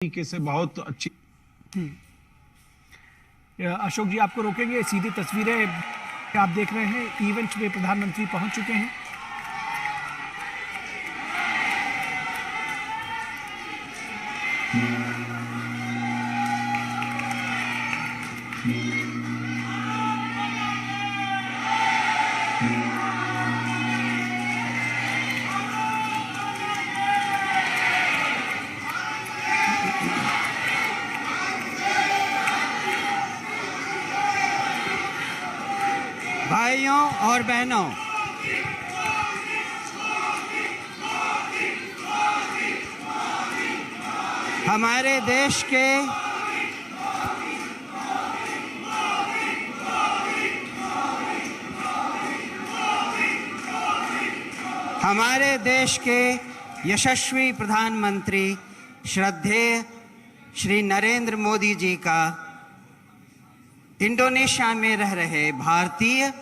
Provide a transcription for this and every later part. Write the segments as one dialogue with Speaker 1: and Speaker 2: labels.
Speaker 1: तरीके से बहुत अच्छी।
Speaker 2: अशोक जी, आपको रोकेंगे। सीधी तस्वीरें आप देख रहे हैं, इवेंट में प्रधानमंत्री पहुंच चुके हैं।
Speaker 3: भाइयों और बहनों, हमारे देश के यशस्वी प्रधानमंत्री श्रद्धेय श्री नरेंद्र मोदी जी का इंडोनेशिया में रह रहे भारतीय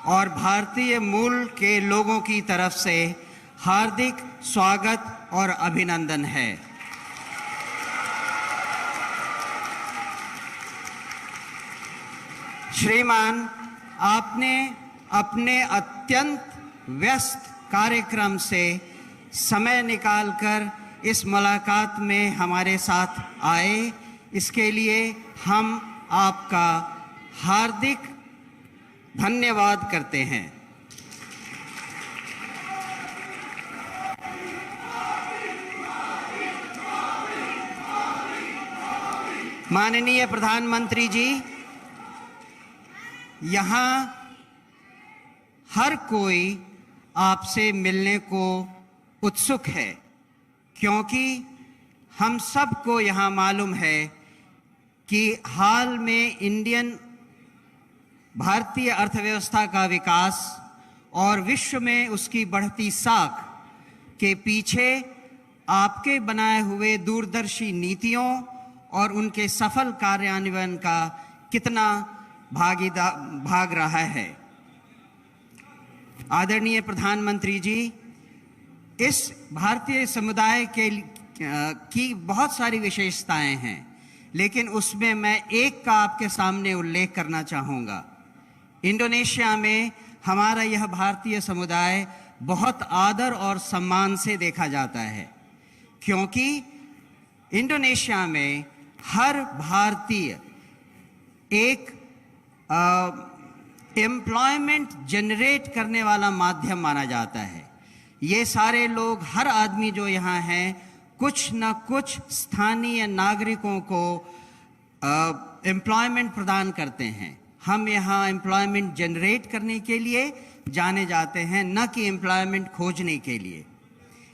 Speaker 3: और भारतीय मूल के लोगों की तरफ से हार्दिक स्वागत और अभिनंदन है। श्रीमान, आपने अपने अत्यंत व्यस्त कार्यक्रम से समय निकालकर इस मुलाकात में हमारे साथ आए, इसके लिए हम आपका हार्दिक धन्यवाद करते हैं। माननीय प्रधानमंत्री जी, यहाँ हर कोई आपसे मिलने को उत्सुक है, क्योंकि हम सबको यहाँ मालूम है कि हाल में भारतीय अर्थव्यवस्था का विकास और विश्व में उसकी बढ़ती साख के पीछे आपके बनाए हुए दूरदर्शी नीतियों और उनके सफल कार्यान्वयन का कितना भाग रहा है। आदरणीय प्रधानमंत्री जी, इस भारतीय समुदाय की बहुत सारी विशेषताएं हैं, लेकिन उसमें मैं एक का आपके सामने उल्लेख करना चाहूँगा। इंडोनेशिया में हमारा यह भारतीय समुदाय बहुत आदर और सम्मान से देखा जाता है, क्योंकि इंडोनेशिया में हर भारतीय एक एम्प्लॉयमेंट जनरेट करने वाला माध्यम माना जाता है। ये सारे लोग, हर आदमी जो यहाँ हैं, कुछ न कुछ स्थानीय नागरिकों को एम्प्लॉयमेंट प्रदान करते हैं। हम यहाँ एम्प्लॉयमेंट जनरेट करने के लिए जाने जाते हैं, न कि एम्प्लॉयमेंट खोजने के लिए।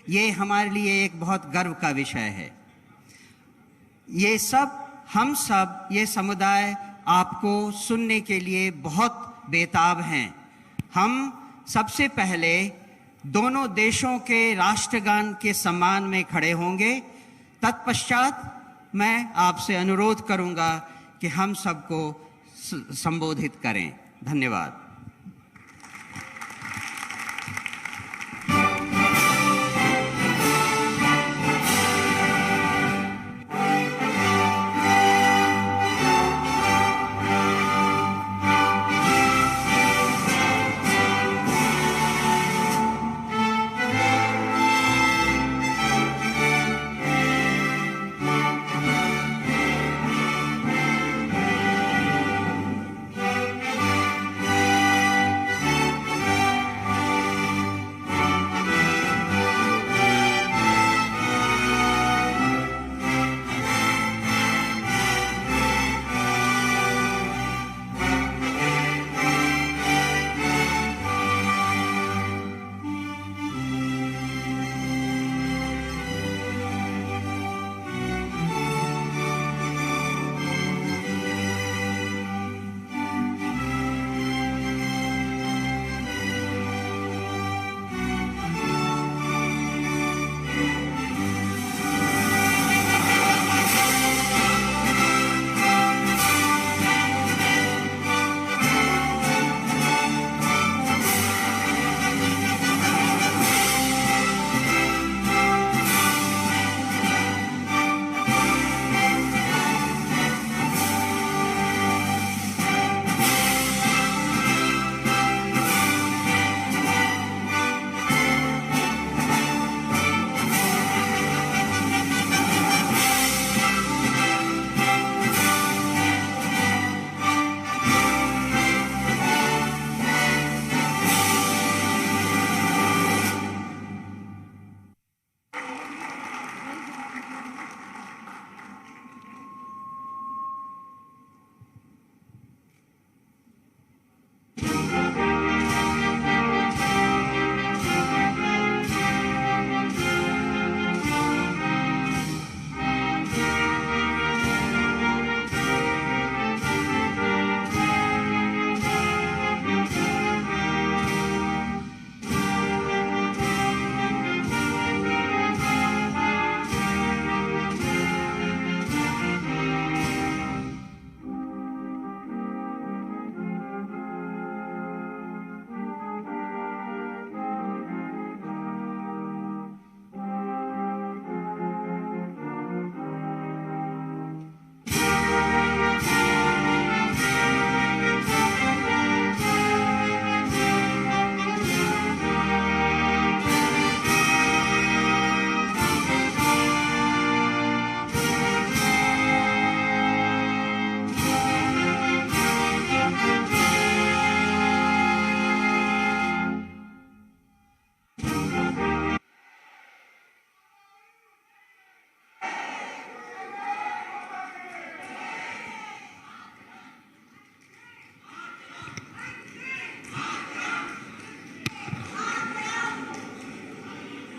Speaker 3: ये हमारे लिए एक बहुत गर्व का विषय है। हम सब ये समुदाय आपको सुनने के लिए बहुत बेताब हैं। हम सबसे पहले दोनों देशों के राष्ट्रगान के सम्मान में खड़े होंगे। तत्पश्चात मैं आपसे अनुरोध करूंगा कि हम सबको संबोधित करें। धन्यवाद।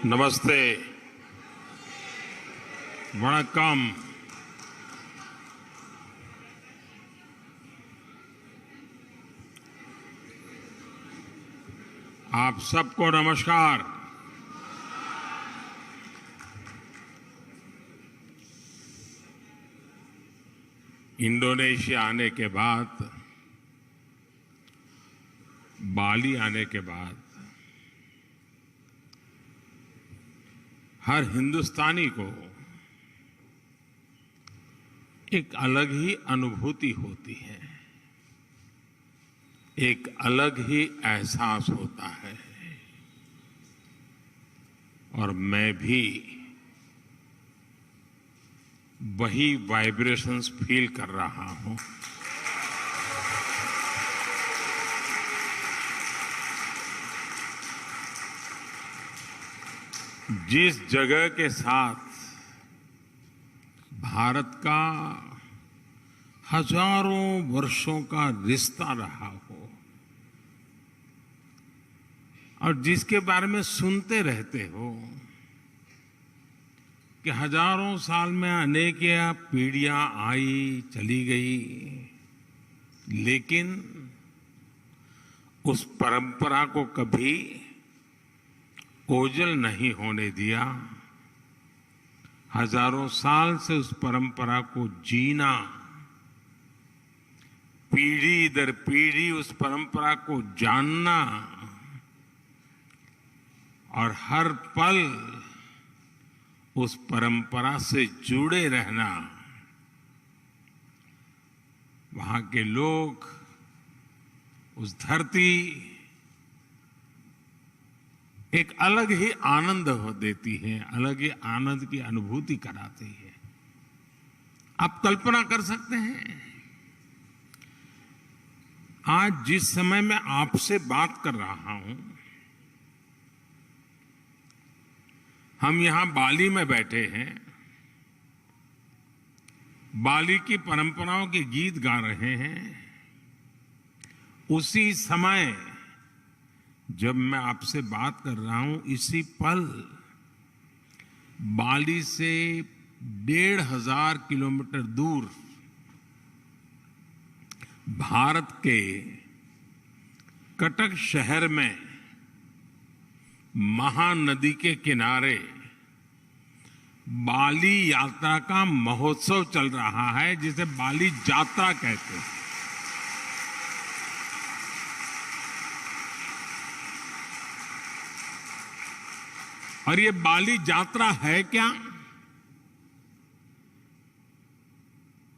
Speaker 1: नमस्ते, वणक्कम। आप सबको नमस्कार। इंडोनेशिया आने के बाद, बाली आने के बाद हर हिंदुस्तानी को एक अलग ही अनुभूति होती है, एक अलग ही एहसास होता है। और मैं भी वही वाइब्रेशंस फील कर रहा हूं। जिस जगह के साथ भारत का हजारों वर्षों का रिश्ता रहा हो और जिसके बारे में सुनते रहते हो कि हजारों साल में अनेक पीढ़ियां आई चली गई, लेकिन उस परंपरा को कभी ओझल नहीं होने दिया। हजारों साल से उस परंपरा को जीना, पीढ़ी दर पीढ़ी उस परंपरा को जानना और हर पल उस परंपरा से जुड़े रहना, वहां के लोग, उस धरती एक अलग ही आनंद देती है, अलग ही आनंद की अनुभूति कराती है। आप कल्पना कर सकते हैं, आज जिस समय मैं आपसे बात कर रहा हूं, हम यहां बाली में बैठे हैं, बाली की परंपराओं के गीत गा रहे हैं। उसी समय जब मैं आपसे बात कर रहा हूं, इसी पल बाली से 1500 किलोमीटर दूर भारत के कटक शहर में महानदी के किनारे बाली यात्रा का महोत्सव चल रहा है, जिसे बाली यात्रा कहते हैं। और ये बाली यात्रा है क्या?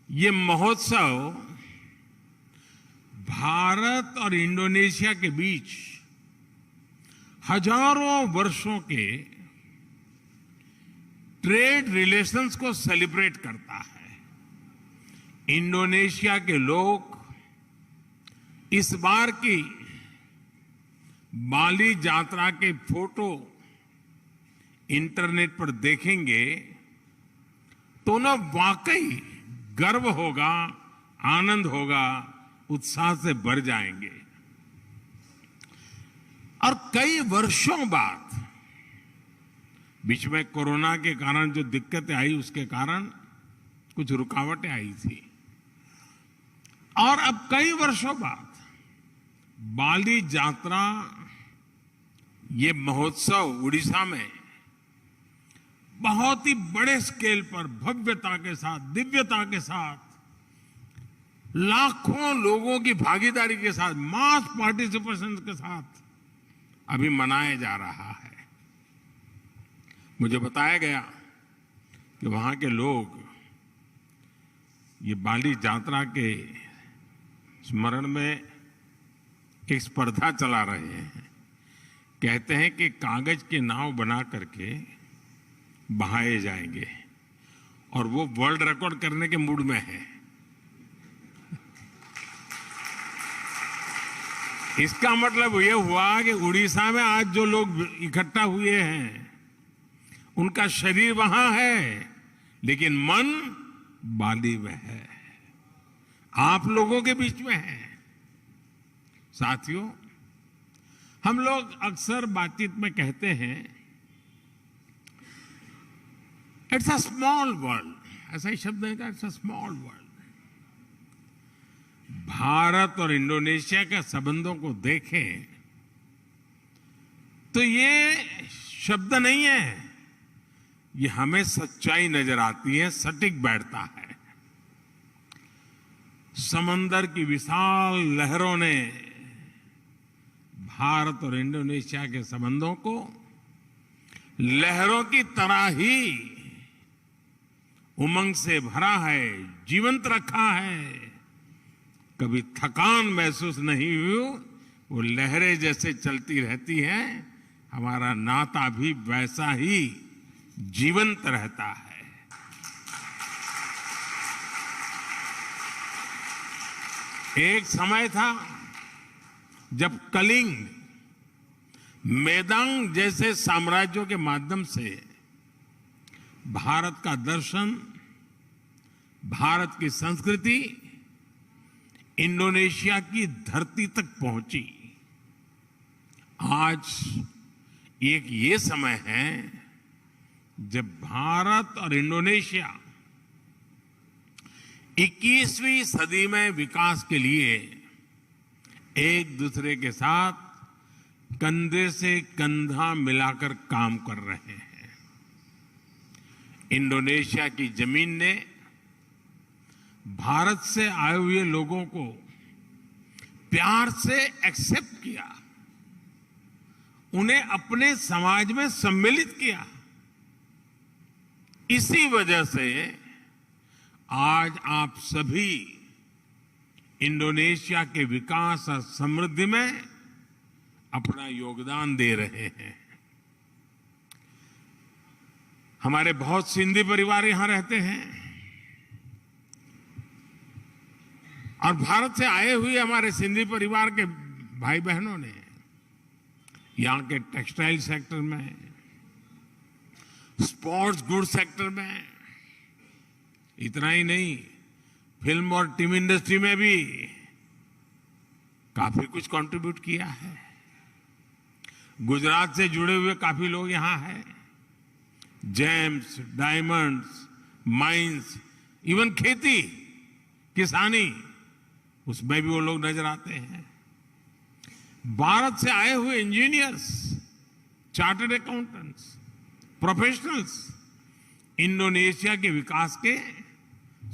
Speaker 1: ये महोत्सव भारत और इंडोनेशिया के बीच हजारों वर्षों के ट्रेड रिलेशंस को सेलिब्रेट करता है। इंडोनेशिया के लोग इस बार की बाली यात्रा के फोटो इंटरनेट पर देखेंगे तो ना वाकई गर्व होगा, आनंद होगा, उत्साह से भर जाएंगे। और कई वर्षों बाद, बीच में कोरोना के कारण जो दिक्कतें आई, उसके कारण कुछ रुकावटें आई थी, और अब कई वर्षों बाद बाली यात्रा, ये महोत्सव उड़ीसा में बहुत ही बड़े स्केल पर भव्यता के साथ, दिव्यता के साथ, लाखों लोगों की भागीदारी के साथ, मास पार्टिसिपेशन के साथ अभी मनाया जा रहा है। मुझे बताया गया कि वहां के लोग ये बाली यात्रा के स्मरण में एक स्पर्धा चला रहे हैं। कहते हैं कि कागज के नाव बना करके बहाए जाएंगे, और वो वर्ल्ड रिकॉर्ड करने के मूड में है। इसका मतलब ये हुआ कि उड़ीसा में आज जो लोग इकट्ठा हुए हैं, उनका शरीर वहां है, लेकिन मन बाली में है, आप लोगों के बीच में है। साथियों, हम लोग अक्सर बातचीत में कहते हैं इट्स अ स्मॉल वर्ल्ड, ऐसा ही शब्द है, it's a small world. Bharat और इंडोनेशिया के संबंधों को देखें तो ये शब्द नहीं है, ये हमें सच्चाई नजर आती है, सटीक बैठता है। समंदर की विशाल लहरों ने भारत और इंडोनेशिया के संबंधों को लहरों की तरह ही उमंग से भरा है, जीवंत रखा है। कभी थकान महसूस नहीं हुई, वो लहरें जैसे चलती रहती हैं, हमारा नाता भी वैसा ही जीवंत रहता है। एक समय था जब कलिंग, मेदांग जैसे साम्राज्यों के माध्यम से भारत का दर्शन, भारत की संस्कृति इंडोनेशिया की धरती तक पहुंची। आज एक ये समय है जब भारत और इंडोनेशिया 21वीं सदी में विकास के लिए एक दूसरे के साथ कंधे से कंधा मिलाकर काम कर रहे हैं। इंडोनेशिया की जमीन ने भारत से आए हुए लोगों को प्यार से एक्सेप्ट किया, उन्हें अपने समाज में सम्मिलित किया। इसी वजह से आज आप सभी इंडोनेशिया के विकास और समृद्धि में अपना योगदान दे रहे हैं। हमारे बहुत सिंधी परिवार यहां रहते हैं और भारत से आए हुए हमारे सिंधी परिवार के भाई बहनों ने यहां के टेक्सटाइल सेक्टर में, स्पोर्ट्स गुड सेक्टर में, इतना ही नहीं, फिल्म और टीवी इंडस्ट्री में भी काफी कुछ कंट्रीब्यूट किया है। गुजरात से जुड़े हुए काफी लोग यहां हैं। जेम्स, डायमंड्स, माइंस, इवन खेती, किसानी, उसमें भी वो लोग नजर आते हैं। भारत से आए हुए engineers, chartered accountants, professionals Indonesia के विकास के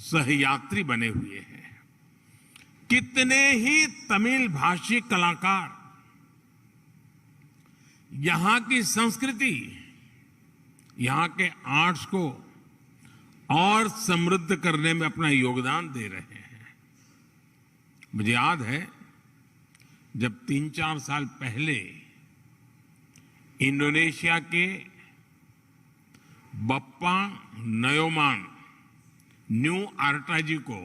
Speaker 1: सहयात्री बने हुए हैं। कितने ही तमिल भाषी कलाकार यहां की संस्कृति, यहां के आर्ट्स को और समृद्ध करने में अपना योगदान दे रहे हैं। मुझे याद है जब 3-4 साल पहले इंडोनेशिया के बप्पा नयोमान न्यू आर्टा जी को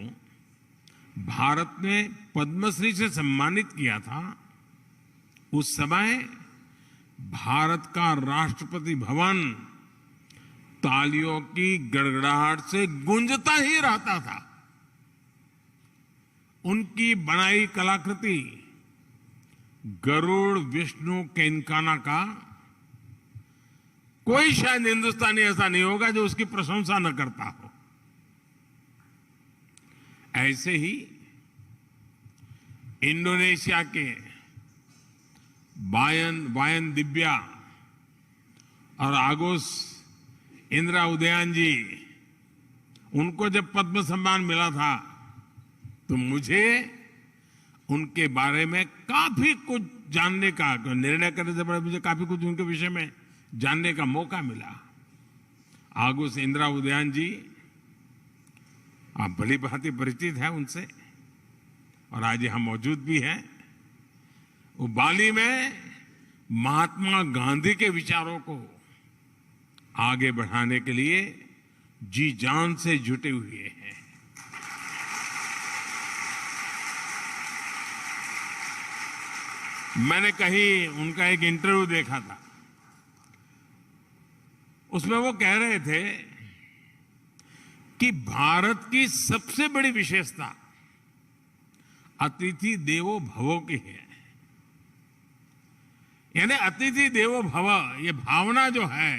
Speaker 1: भारत ने पद्मश्री से सम्मानित किया था, उस समय भारत का राष्ट्रपति भवन तालियों की गड़गड़ाहट से गूंजता ही रहता था। उनकी बनाई कलाकृति गरुड़ विष्णु केनकाना का कोई शायद हिंदुस्तानी ऐसा नहीं होगा जो उसकी प्रशंसा न करता हो। ऐसे ही इंडोनेशिया के वायन दिव्या और आगोस इंदिरा उदयन जी, उनको जब पद्म सम्मान मिला था तो मुझे उनके बारे में काफी कुछ जानने का, निर्णय करने से पहले मुझे काफी कुछ उनके विषय में जानने का मौका मिला। आगोस इंदिरा उदयन जी, आप भली भांति परिचित हैं उनसे, और आज यहाँ मौजूद भी हैं। वो बाली में महात्मा गांधी के विचारों को आगे बढ़ाने के लिए जी जान से जुटे हुए हैं। मैंने कहीं उनका एक इंटरव्यू देखा था, उसमें वो कह रहे थे कि भारत की सबसे बड़ी विशेषता अतिथि देवो भव की है। यानी अतिथि देवो भव, ये भावना जो है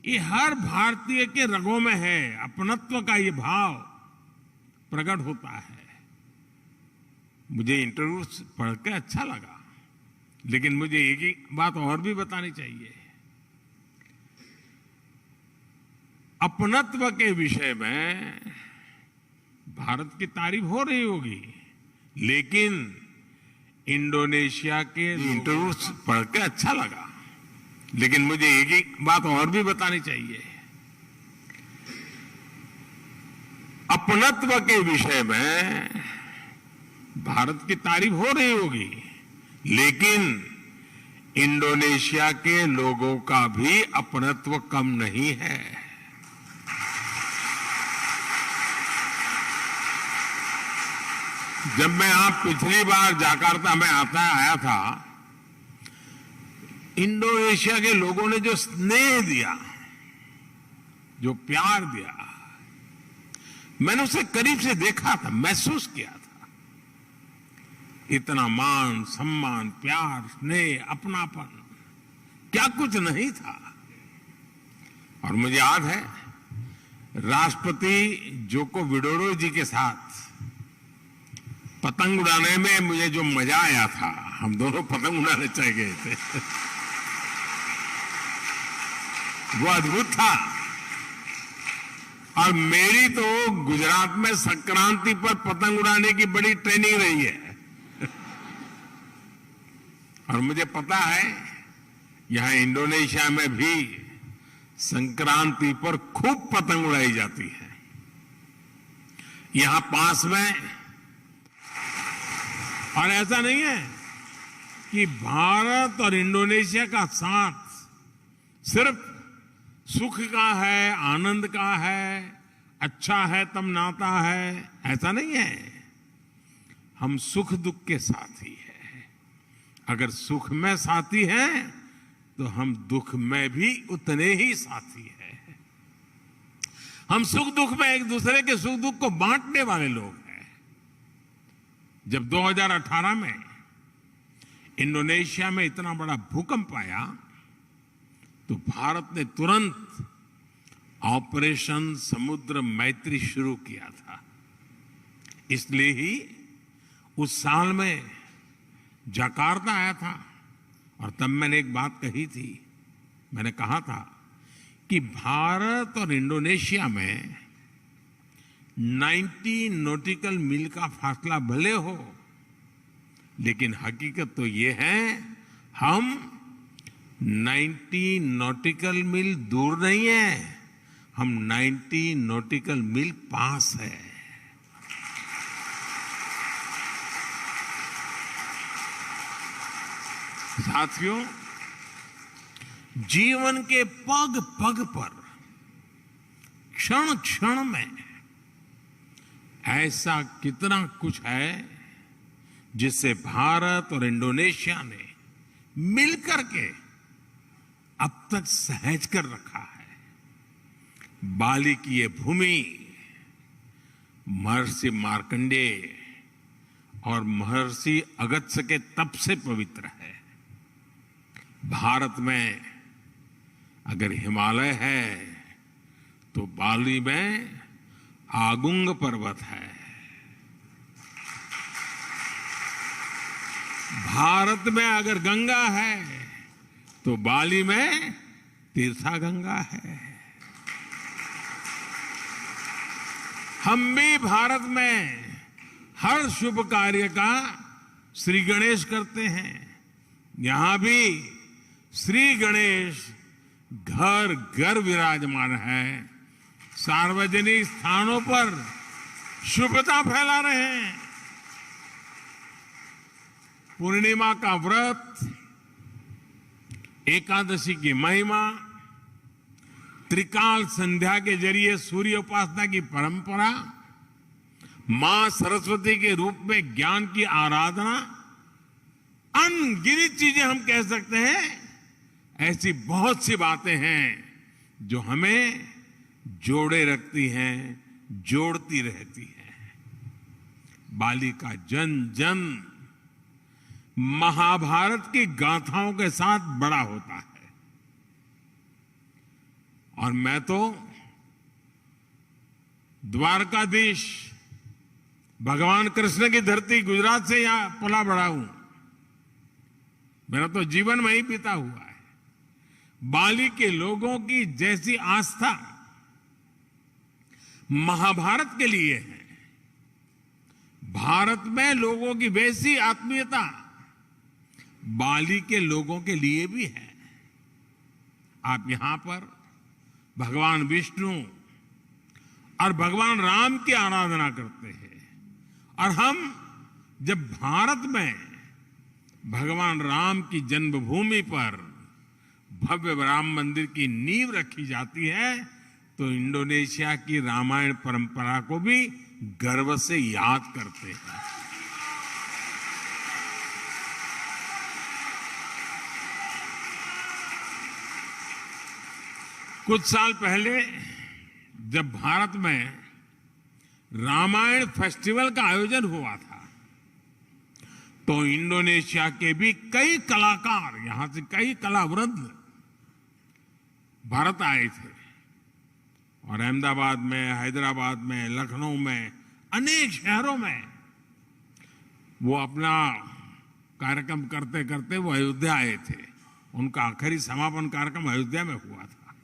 Speaker 1: ये हर भारतीय के रगों में है। अपनत्व का ये भाव प्रकट होता है। मुझे इंटरव्यू पढ़ के अच्छा लगा, लेकिन मुझे एक ही बात और भी बतानी चाहिए। अपनत्व के विषय में भारत की तारीफ हो रही होगी, लेकिन इंडोनेशिया के इंटरव्यू पढ़ के अच्छा लगा, लेकिन मुझे एक ही बात और भी बतानी चाहिए। अपनत्व के विषय में भारत की तारीफ हो रही होगी, लेकिन इंडोनेशिया के लोगों का भी अपनत्व कम नहीं है। जब मैं पिछली बार जकार्ता में आया था, इंडोनेशिया के लोगों ने जो स्नेह दिया, जो प्यार दिया, मैंने उसे करीब से देखा था, महसूस किया था। इतना मान, सम्मान, प्यार, स्नेह, अपनापन, क्या कुछ नहीं था। और मुझे याद है, राष्ट्रपति जोको विडोडो जी के साथ पतंग उड़ाने में मुझे जो मजा आया था, हम दोनों पतंग उड़ाने चले गए थे, वो अद्भुत था। और मेरी तो गुजरात में संक्रांति पर पतंग उड़ाने की बड़ी ट्रेनिंग रही है। और मुझे पता है, यहां इंडोनेशिया में भी संक्रांति पर खूब पतंग उड़ाई जाती है। यहां पास में, और ऐसा नहीं है कि भारत और इंडोनेशिया का साथ सिर्फ सुख का है, आनंद का है, अच्छा है तब नाता है, ऐसा नहीं है। हम सुख दुख के साथी हैं। अगर सुख में साथी हैं, तो हम दुख में भी उतने ही साथी हैं। हम सुख दुख में एक दूसरे के सुख दुख को बांटने वाले लोग हैं। जब 2018 में इंडोनेशिया में इतना बड़ा भूकंप आया, तो भारत ने तुरंत ऑपरेशन समुद्र मैत्री शुरू किया था। इसलिए ही उस साल में जकार्ता आया था, और तब मैंने एक बात कही थी। मैंने कहा था कि भारत और इंडोनेशिया में 90 नॉटिकल मील का फासला भले हो, लेकिन हकीकत तो ये है, हम 90 नॉटिकल मील दूर नहीं है, हम 90 नॉटिकल मील पास है। साथियों, जीवन के पग पग पर, क्षण क्षण में ऐसा कितना कुछ है जिससे भारत और इंडोनेशिया ने मिलकर के अब तक सहज कर रखा है। बाली की ये भूमि महर्षि मार्कंडेय और महर्षि अगस्त्य के तप से पवित्र है। भारत में अगर हिमालय है, तो बाली में आगुंग पर्वत है। भारत में अगर गंगा है, तो बाली में तीर्था गंगा है। हम भी भारत में हर शुभ कार्य का श्री गणेश करते हैं। यहां भी श्री गणेश घर घर विराजमान है। सार्वजनिक स्थानों पर शुभता फैला रहे हैं। पूर्णिमा का व्रत, एकादशी की महिमा, त्रिकाल संध्या के जरिए सूर्य उपासना की परंपरा, मां सरस्वती के रूप में ज्ञान की आराधना, अनगिनत चीजें हम कह सकते हैं। ऐसी बहुत सी बातें हैं जो हमें जोड़े रखती हैं, जोड़ती रहती हैं। बाली का जन जन महाभारत की गाथाओं के साथ बड़ा होता है। और मैं तो द्वारकाधीश भगवान कृष्ण की धरती गुजरात से यहां पला बड़ा हूं। मेरा तो जीवन वहीं बीता हुआ है। बाली के लोगों की जैसी आस्था महाभारत के लिए है, भारत में लोगों की वैसी आत्मीयता बाली के लोगों के लिए भी है। आप यहां पर भगवान विष्णु और भगवान राम की आराधना करते हैं, और हम जब भारत में भगवान राम की जन्मभूमि पर भव्य राम मंदिर की नींव रखी जाती है, तो इंडोनेशिया की रामायण परंपरा को भी गर्व से याद करते हैं। कुछ साल पहले जब भारत में रामायण फेस्टिवल का आयोजन हुआ था, तो इंडोनेशिया के भी कई कलाकार, यहां से कई कलावृंद भारत आए थे, और अहमदाबाद में, हैदराबाद में, लखनऊ में, अनेक शहरों में वो अपना कार्यक्रम करते करते वो अयोध्या आए थे। उनका आखिरी समापन कार्यक्रम अयोध्या में हुआ था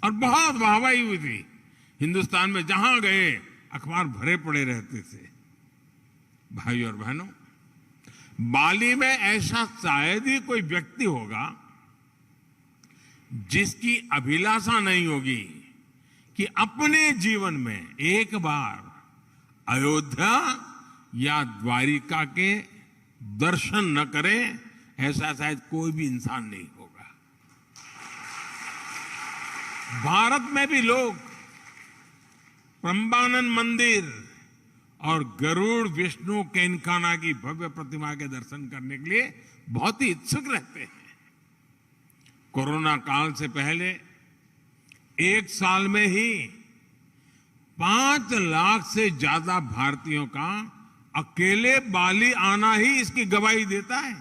Speaker 1: और बहुत वाहवाही हुई थी। हिंदुस्तान में जहां गए अखबार भरे पड़े रहते थे। भाई और बहनों, बाली में ऐसा शायद ही कोई व्यक्ति होगा जिसकी अभिलाषा नहीं होगी कि अपने जीवन में एक बार अयोध्या या द्वारिका के दर्शन न करे, ऐसा शायद कोई भी इंसान नहीं होगा। भारत में भी लोग प्रम्बानन मंदिर और गरुड़ विष्णु केनकाना की भव्य प्रतिमा के दर्शन करने के लिए बहुत ही इच्छुक रहते हैं। कोरोना काल से पहले एक साल में ही 5 लाख से ज्यादा भारतीयों का अकेले बाली आना ही इसकी गवाही देता है।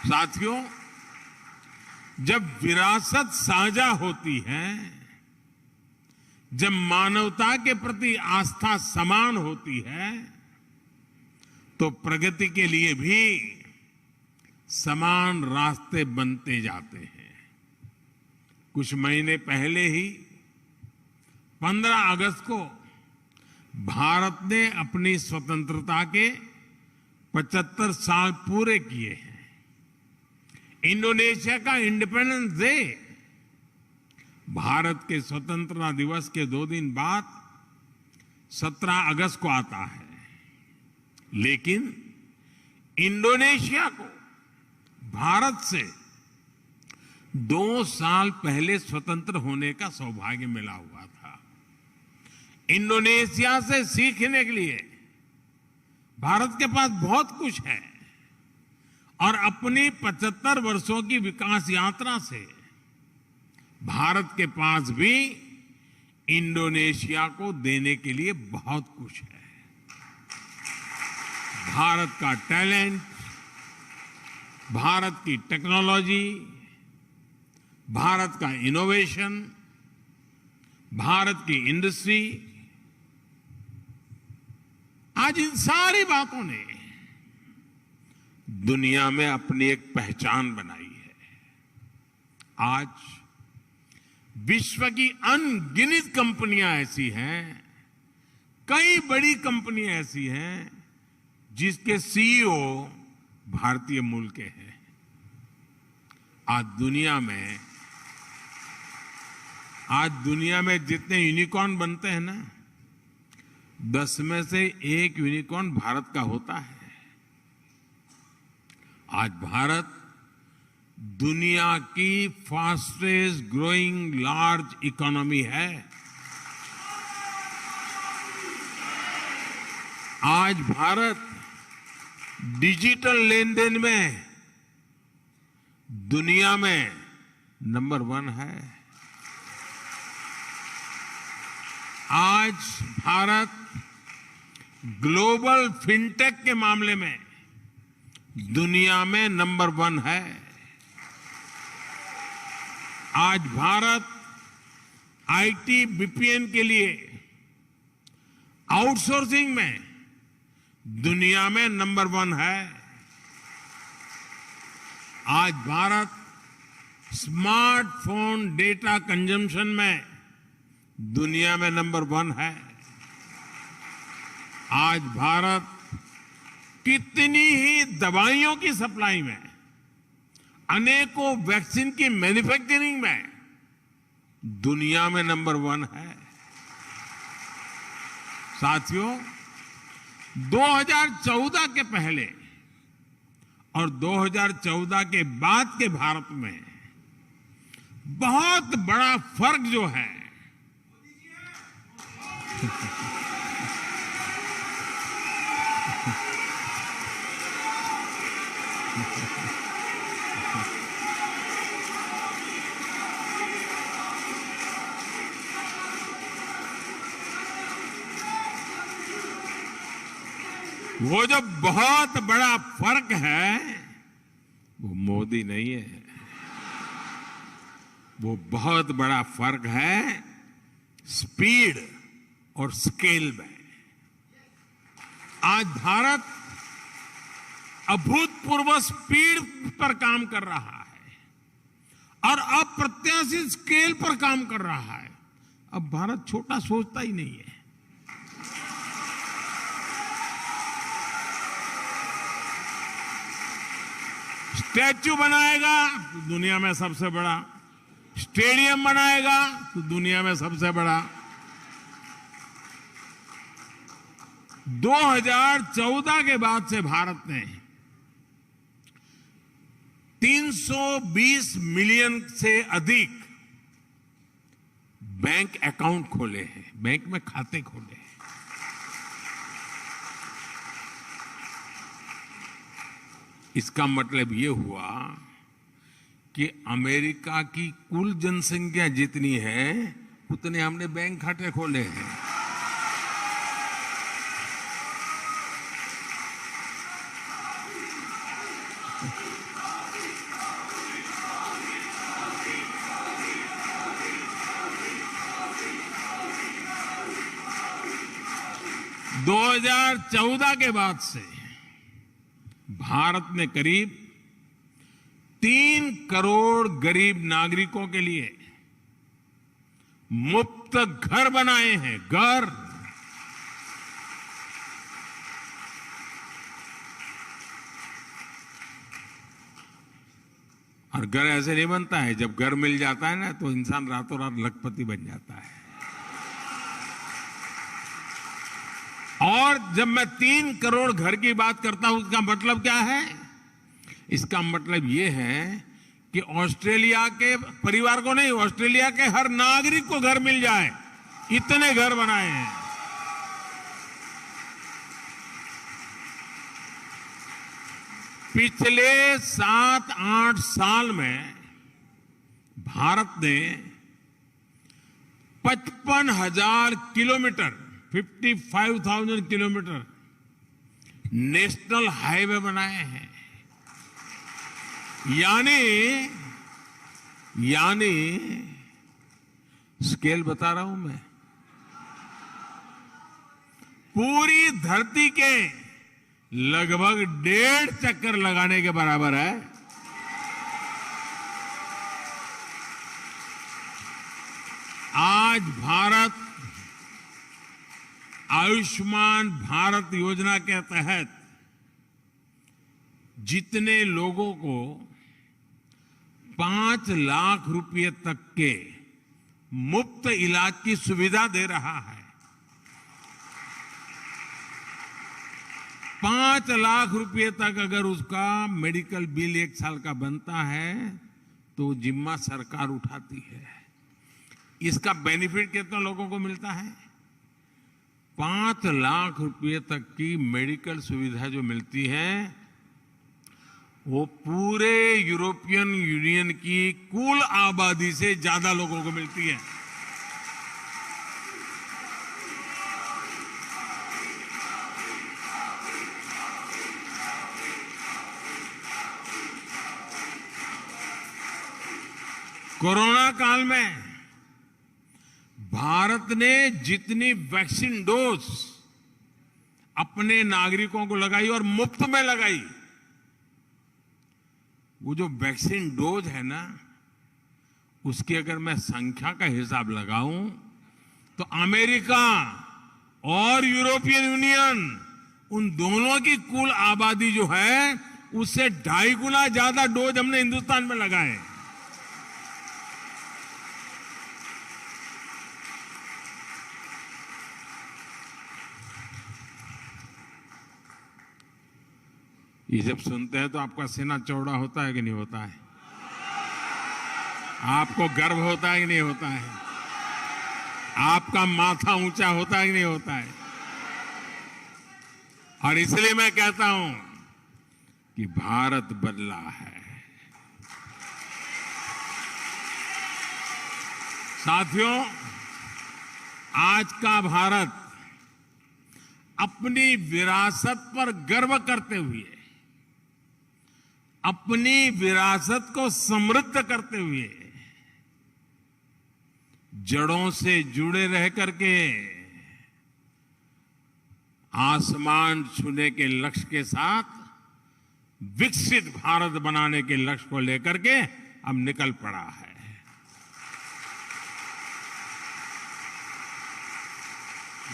Speaker 1: साथियों, जब विरासत साझा होती है, जब मानवता के प्रति आस्था समान होती है, तो प्रगति के लिए भी समान रास्ते बनते जाते हैं। कुछ महीने पहले ही 15 अगस्त को भारत ने अपनी स्वतंत्रता के 75 साल पूरे किए हैं। इंडोनेशिया का इंडिपेंडेंस डे भारत के स्वतंत्रता दिवस के 2 दिन बाद 17 अगस्त को आता है, लेकिन इंडोनेशिया को भारत से 2 साल पहले स्वतंत्र होने का सौभाग्य मिला हुआ था। इंडोनेशिया से सीखने के लिए भारत के पास बहुत कुछ है, और अपनी 75 वर्षों की विकास यात्रा से भारत के पास भी इंडोनेशिया को देने के लिए बहुत कुछ है। भारत का टैलेंट, भारत की टेक्नोलॉजी, भारत का इनोवेशन, भारत की इंडस्ट्री, आज इन सारी बातों ने दुनिया में अपनी एक पहचान बनाई है। आज विश्व की अनगिनत कंपनियां ऐसी हैं, कई बड़ी कंपनियां ऐसी हैं जिसके सीईओ भारतीय मूल के हैं। आज दुनिया में जितने यूनिकॉर्न बनते हैं ना, 10 में से 1 यूनिकॉर्न भारत का होता है। आज भारत दुनिया की फास्टेस्ट ग्रोइंग लार्ज इकोनॉमी है। आज भारत डिजिटल लेन देन में दुनिया में नंबर 1 है। आज भारत ग्लोबल फिनटेक के मामले में दुनिया में नंबर 1 है। आज भारत आईटी बीपीएन के लिए आउटसोर्सिंग में दुनिया में नंबर 1 है। आज भारत स्मार्टफोन डेटा कंजम्पशन में दुनिया में नंबर 1 है। आज भारत कितनी ही दवाइयों की सप्लाई में, अनेकों वैक्सीन की मैन्युफैक्चरिंग में दुनिया में नंबर 1 है। साथियों, 2014 के पहले और 2014 के बाद के भारत में बहुत बड़ा फर्क जो है वो जो बहुत बड़ा फर्क है वो मोदी नहीं है, वो बहुत बड़ा फर्क है स्पीड और स्केल में। आज भारत अभूतपूर्व स्पीड पर काम कर रहा है और अप्रत्याशित स्केल पर काम कर रहा है। अब भारत छोटा सोचता ही नहीं है। स्टैच्यू बनाएगा तो दुनिया में सबसे बड़ा, स्टेडियम बनाएगा तो दुनिया में सबसे बड़ा। 2014 के बाद से भारत ने 320 मिलियन से अधिक बैंक अकाउंट खोले हैं, बैंक में खाते खोले हैं। इसका मतलब ये हुआ कि अमेरिका की कुल जनसंख्या जितनी है उतने हमने बैंक खाते खोले हैं। दो 2014 के बाद से भारत ने करीब 3 करोड़ गरीब नागरिकों के लिए मुफ्त घर बनाए हैं। घर और घर ऐसे नहीं बनता है, जब घर मिल जाता है ना तो इंसान रातों रात लखपति बन जाता है। और जब मैं 3 करोड़ घर की बात करता हूं, इसका मतलब क्या है? इसका मतलब यह है कि ऑस्ट्रेलिया के परिवार को नहीं, ऑस्ट्रेलिया के हर नागरिक को घर मिल जाए, इतने घर बनाए हैं। पिछले 7-8 साल में भारत ने 55,000 किलोमीटर 55,000 किलोमीटर नेशनल हाईवे बनाए हैं। यानी स्केल बता रहा हूं मैं, पूरी धरती के लगभग 1.5 चक्कर लगाने के बराबर है। आज भारत आयुष्मान भारत योजना के तहत जितने लोगों को 5 लाख रुपए तक के मुफ्त इलाज की सुविधा दे रहा है, 5 लाख रुपए तक अगर उसका मेडिकल बिल 1 साल का बनता है तो जिम्मा सरकार उठाती है। इसका बेनिफिट कितना लोगों को मिलता है? 5 लाख रुपए तक की मेडिकल सुविधा जो मिलती है वो पूरे यूरोपियन यूनियन की कुल आबादी से ज्यादा लोगों को मिलती है। कोरोना काल में भारत ने जितनी वैक्सीन डोज अपने नागरिकों को लगाई और मुफ्त में लगाई, वो जो वैक्सीन डोज है ना, उसकी अगर मैं संख्या का हिसाब लगाऊं तो अमेरिका और यूरोपियन यूनियन, उन दोनों की कुल आबादी जो है उससे 2.5 गुना ज्यादा डोज हमने हिंदुस्तान में लगाए। ये जब सुनते हैं तो आपका सीना चौड़ा होता है कि नहीं होता है? आपको गर्व होता है कि नहीं होता है? आपका माथा ऊंचा होता है कि नहीं होता है? और इसलिए मैं कहता हूं कि भारत बदला है। साथियों, आज का भारत अपनी विरासत पर गर्व करते हुए, अपनी विरासत को समृद्ध करते हुए, जड़ों से जुड़े रह करके आसमान छूने के लक्ष्य के साथ विकसित भारत बनाने के लक्ष्य को लेकर के अब निकल पड़ा है।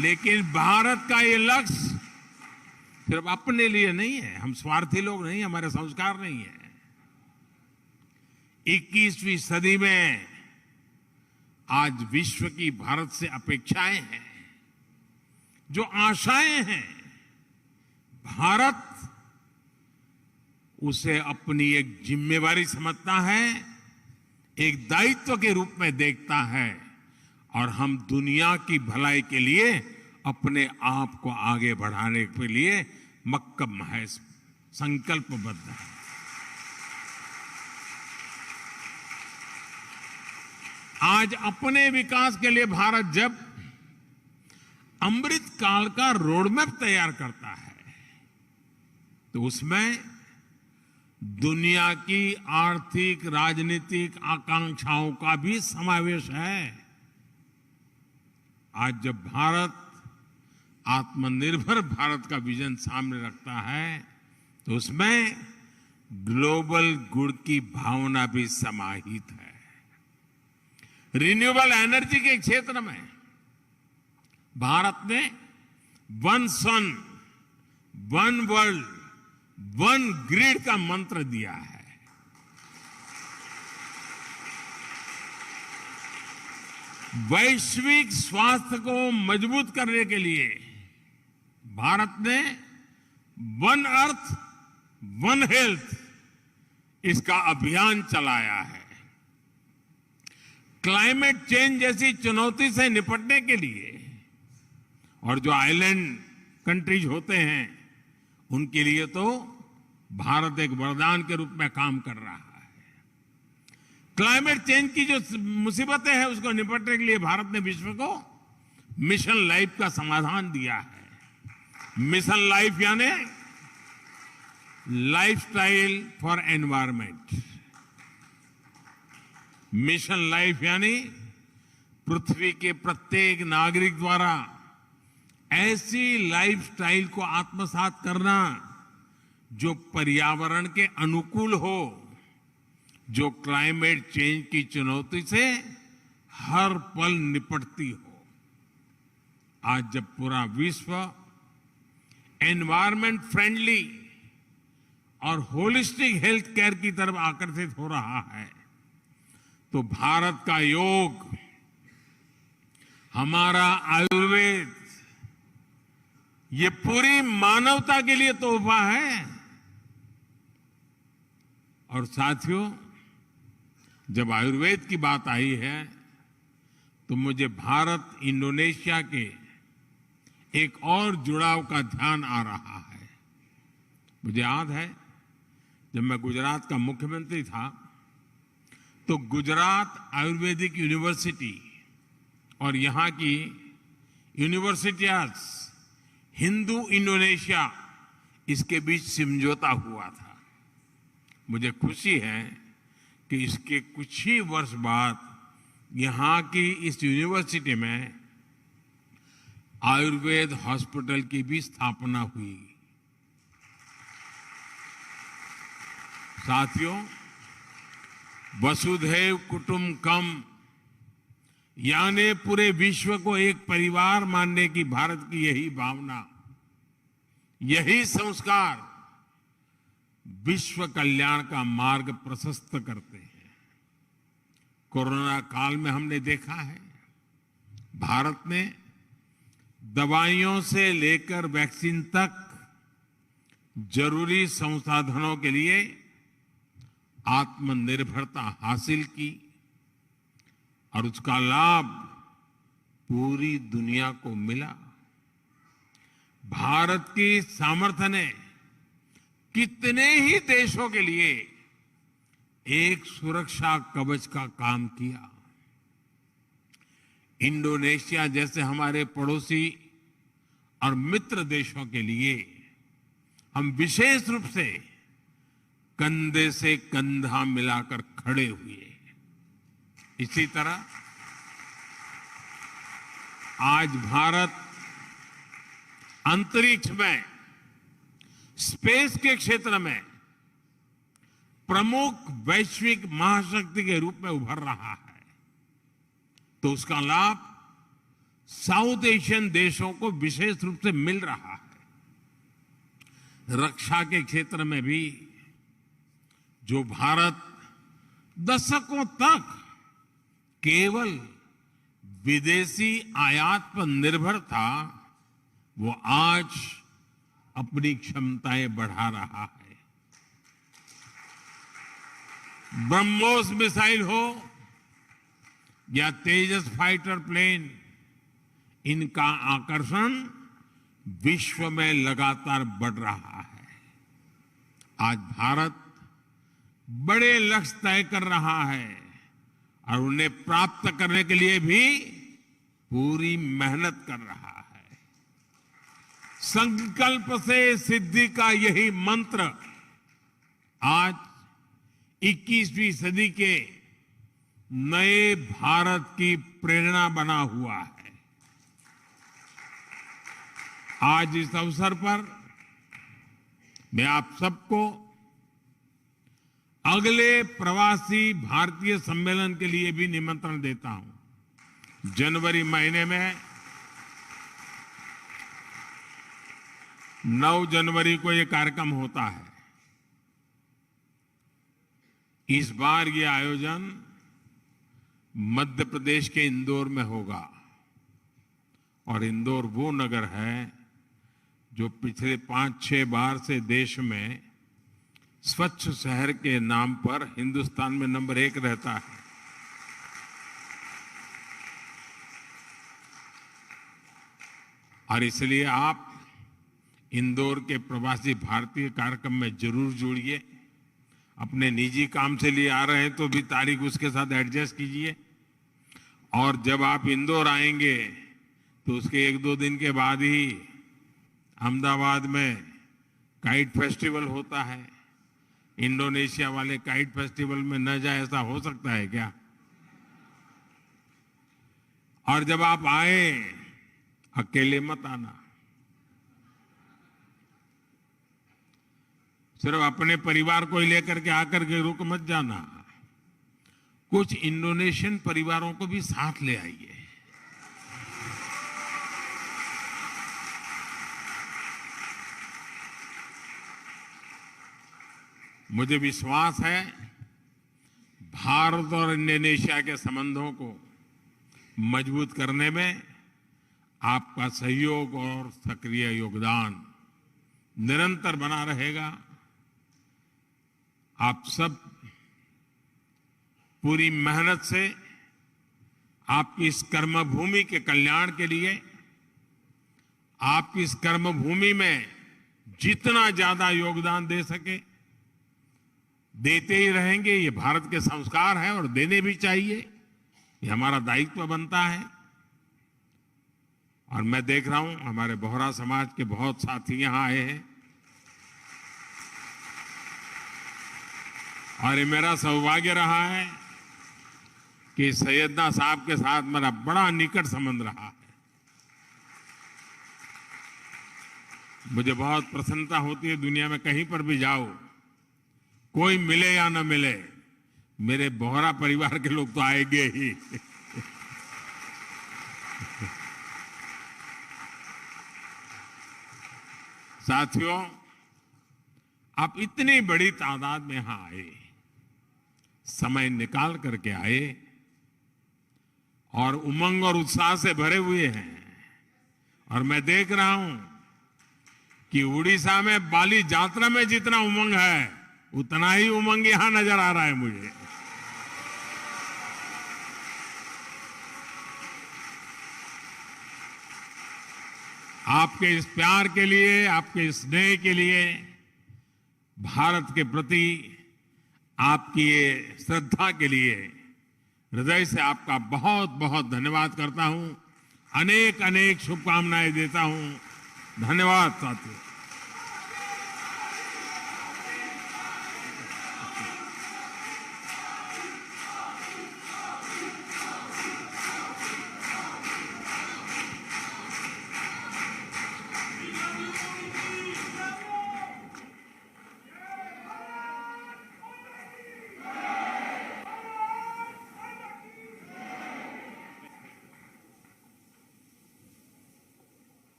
Speaker 1: लेकिन भारत का ये लक्ष्य सिर्फ अपने लिए नहीं है, हम स्वार्थी लोग नहीं, हमारे संस्कार नहीं है। 21वीं सदी में आज विश्व की भारत से अपेक्षाएं हैं, जो आशाएं हैं, भारत उसे अपनी एक जिम्मेवारी समझता है, एक दायित्व के रूप में देखता है, और हम दुनिया की भलाई के लिए अपने आप को आगे बढ़ाने के लिए मक्कम है, संकल्पबद्ध है। आज अपने विकास के लिए भारत जब अमृत काल का रोडमैप तैयार करता है तो उसमें दुनिया की आर्थिक राजनीतिक आकांक्षाओं का भी समावेश है। आज जब भारत आत्मनिर्भर भारत का विजन सामने रखता है तो उसमें ग्लोबल गुड की भावना भी समाहित है। रिन्यूएबल एनर्जी के क्षेत्र में भारत ने वन सन, वन वर्ल्ड, वन ग्रिड का मंत्र दिया है। वैश्विक स्वास्थ्य को मजबूत करने के लिए भारत ने वन अर्थ, वन हेल्थ इसका अभियान चलाया है। क्लाइमेट चेंज जैसी चुनौती से निपटने के लिए और जो आइलैंड कंट्रीज होते हैं उनके लिए तो भारत एक वरदान के रूप में काम कर रहा है। क्लाइमेट चेंज की जो मुसीबतें हैं उसको निपटने के लिए भारत ने विश्व को मिशन लाइफ का समाधान दिया है। मिशन लाइफ यानी lifestyle for environment. Mission life यानी पृथ्वी के प्रत्येक नागरिक द्वारा ऐसी लाइफस्टाइल को आत्मसात करना जो पर्यावरण के अनुकूल हो, जो क्लाइमेट चेंज की चुनौती से हर पल निपटती हो। आज जब पूरा विश्व एनवायरमेंट फ्रेंडली और होलिस्टिक हेल्थ केयर की तरफ आकर्षित हो रहा है तो भारत का योग, हमारा आयुर्वेद, ये पूरी मानवता के लिए तोहफा है। और साथियों, जब आयुर्वेद की बात आई है तो मुझे भारत इंडोनेशिया के एक और जुड़ाव का ध्यान आ रहा है। मुझे याद है जब मैं गुजरात का मुख्यमंत्री था तो गुजरात आयुर्वेदिक यूनिवर्सिटी और यहाँ की यूनिवर्सिटीज, हिंदू इंडोनेशिया, इसके बीच समझौता हुआ था। मुझे खुशी है कि इसके कुछ ही वर्ष बाद यहाँ की इस यूनिवर्सिटी में आयुर्वेद हॉस्पिटल की भी स्थापना हुई। साथियों, वसुधैव कुटुंबकम यानी पूरे विश्व को एक परिवार मानने की भारत की यही भावना, यही संस्कार विश्व कल्याण का मार्ग प्रशस्त करते हैं। कोरोना काल में हमने देखा है भारत ने दवाइयों से लेकर वैक्सीन तक जरूरी संसाधनों के लिए आत्मनिर्भरता हासिल की और उसका लाभ पूरी दुनिया को मिला। भारत की सामर्थ्य ने कितने ही देशों के लिए एक सुरक्षा कवच का काम किया। इंडोनेशिया जैसे हमारे पड़ोसी और मित्र देशों के लिए हम विशेष रूप से कंधे से कंधा मिलाकर खड़े हुए। इसी तरह आज भारत अंतरिक्ष में, स्पेस के क्षेत्र में प्रमुख वैश्विक महाशक्ति के रूप में उभर रहा है, तो उसका लाभ साउथ एशियन देशों को विशेष रूप से मिल रहा है। रक्षा के क्षेत्र में भी जो भारत दशकों तक केवल विदेशी आयात पर निर्भर था, वो आज अपनी क्षमताएं बढ़ा रहा है। ब्रह्मोस मिसाइल हो या तेजस फाइटर प्लेन, इनका आकर्षण विश्व में लगातार बढ़ रहा है। आज भारत बड़े लक्ष्य तय कर रहा है और उन्हें प्राप्त करने के लिए भी पूरी मेहनत कर रहा है। संकल्प से सिद्धि का यही मंत्र आज 21वीं सदी के नए भारत की प्रेरणा बना हुआ है। आज इस अवसर पर मैं आप सबको अगले प्रवासी भारतीय सम्मेलन के लिए भी निमंत्रण देता हूं। जनवरी महीने में 9 जनवरी को यह कार्यक्रम होता है। इस बार ये आयोजन मध्य प्रदेश के इंदौर में होगा और इंदौर वो नगर है जो पिछले 5-6 बार से देश में स्वच्छ शहर के नाम पर हिंदुस्तान में नंबर 1 रहता है। और इसलिए आप इंदौर के प्रवासी भारतीय कार्यक्रम में जरूर जुड़िए। अपने निजी काम से लिए आ रहे हैं तो भी तारीख उसके साथ एडजस्ट कीजिए। और जब आप इंदौर आएंगे तो उसके 1-2 दिन के बाद ही अहमदाबाद में काइट फेस्टिवल होता है। इंडोनेशिया वाले काइट फेस्टिवल में न जाए ऐसा हो सकता है क्या? और जब आप आए, अकेले मत आना, सिर्फ अपने परिवार को ही लेकर के आकर के रुक मत जाना। कुछ इंडोनेशियन परिवारों को भी साथ ले आइए। मुझे विश्वास है भारत और इंडोनेशिया के संबंधों को मजबूत करने में आपका सहयोग और सक्रिय योगदान निरंतर बना रहेगा। आप सब पूरी मेहनत से आपकी इस कर्मभूमि के कल्याण के लिए, आपकी इस कर्मभूमि में जितना ज्यादा योगदान दे सके देते ही रहेंगे। ये भारत के संस्कार है और देने भी चाहिए, ये हमारा दायित्व बनता है। और मैं देख रहा हूं हमारे बोहरा समाज के बहुत साथी यहां आए हैं और ये मेरा सौभाग्य रहा है कि सैयदना साहब के साथ मेरा बड़ा निकट संबंध रहा है। मुझे बहुत प्रसन्नता होती है, दुनिया में कहीं पर भी जाओ, कोई मिले या न मिले, मेरे बोहरा परिवार के लोग तो आएंगे ही। साथियों, आप इतनी बड़ी तादाद में यहां आए, समय निकाल करके आए और उमंग और उत्साह से भरे हुए हैं। और मैं देख रहा हूं कि उड़ीसा में बाली यात्रा में जितना उमंग है, उतना ही उमंग यहां नजर आ रहा है मुझे। आपके इस प्यार के लिए, आपके इस स्नेह के लिए, भारत के प्रति आपकी ये श्रद्धा के लिए हृदय से आपका बहुत बहुत धन्यवाद करता हूं। अनेक अनेक शुभकामनाएं देता हूं। धन्यवाद साथियों।